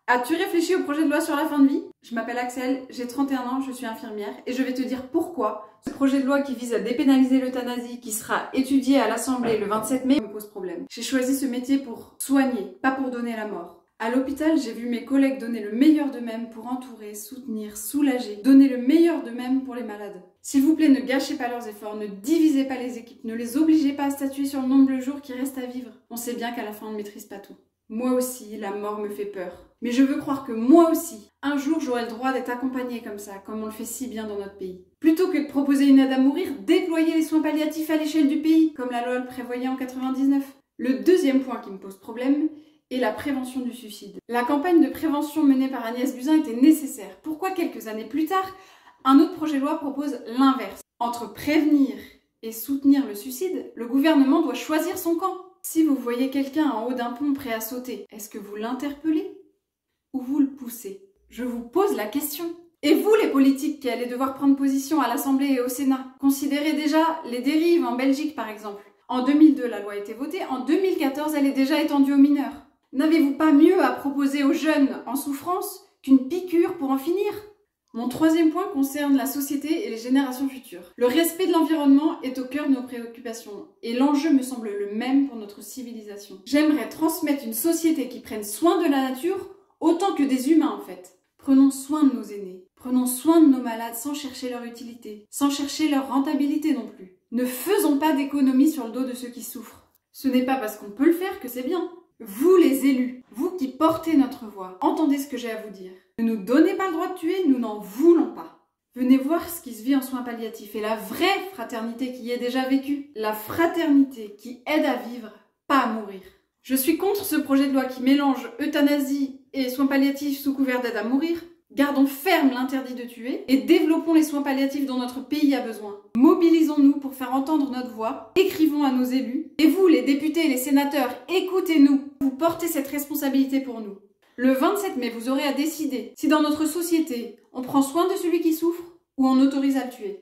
As-tu réfléchi au projet de loi sur la fin de vie? Je m'appelle Axel, j'ai 31 ans, je suis infirmière et je vais te dire pourquoi ce projet de loi qui vise à dépénaliser l'euthanasie, qui sera étudié à l'Assemblée le 27 mai, me pose problème. J'ai choisi ce métier pour soigner, pas pour donner la mort. À l'hôpital, j'ai vu mes collègues donner le meilleur d'eux-mêmes pour entourer, soutenir, soulager, donner le meilleur d'eux-mêmes pour les malades. S'il vous plaît, ne gâchez pas leurs efforts, ne divisez pas les équipes, ne les obligez pas à statuer sur le nombre de jours qui restent à vivre. On sait bien qu'à la fin, on ne maîtrise pas tout. Moi aussi, la mort me fait peur. Mais je veux croire que moi aussi, un jour, j'aurai le droit d'être accompagnée comme ça, comme on le fait si bien dans notre pays. Plutôt que de proposer une aide à mourir, déployer les soins palliatifs à l'échelle du pays, comme la loi le prévoyait en 99. Le deuxième point qui me pose problème est la prévention du suicide. La campagne de prévention menée par Agnès Buzyn était nécessaire. Pourquoi quelques années plus tard, un autre projet de loi propose l'inverse? Entre prévenir et soutenir le suicide, le gouvernement doit choisir son camp. Si vous voyez quelqu'un en haut d'un pont prêt à sauter, est-ce que vous l'interpellez ou vous le poussez? Je vous pose la question. Et vous, les politiques qui allez devoir prendre position à l'Assemblée et au Sénat, considérez déjà les dérives en Belgique par exemple. En 2002, la loi a été votée, en 2014, elle est déjà étendue aux mineurs. N'avez-vous pas mieux à proposer aux jeunes en souffrance qu'une piqûre pour en finir? Mon troisième point concerne la société et les générations futures. Le respect de l'environnement est au cœur de nos préoccupations et l'enjeu me semble le même pour notre civilisation. J'aimerais transmettre une société qui prenne soin de la nature autant que des humains en fait. Prenons soin de nos aînés, prenons soin de nos malades sans chercher leur utilité, sans chercher leur rentabilité non plus. Ne faisons pas d'économies sur le dos de ceux qui souffrent. Ce n'est pas parce qu'on peut le faire que c'est bien. Vous les élus, vous qui portez notre voix, entendez ce que j'ai à vous dire. Ne nous donnez pas le droit de tuer, nous n'en voulons pas. Venez voir ce qui se vit en soins palliatifs et la vraie fraternité qui y est déjà vécue. La fraternité qui aide à vivre, pas à mourir. Je suis contre ce projet de loi qui mélange euthanasie et soins palliatifs sous couvert d'aide à mourir. Gardons ferme l'interdit de tuer et développons les soins palliatifs dont notre pays a besoin. Mobilisons-nous pour faire entendre notre voix, écrivons à nos élus. Et vous, les députés et les sénateurs, écoutez-nous. Vous portez cette responsabilité pour nous. Le 27 mai, vous aurez à décider si dans notre société, on prend soin de celui qui souffre ou on autorise à le tuer.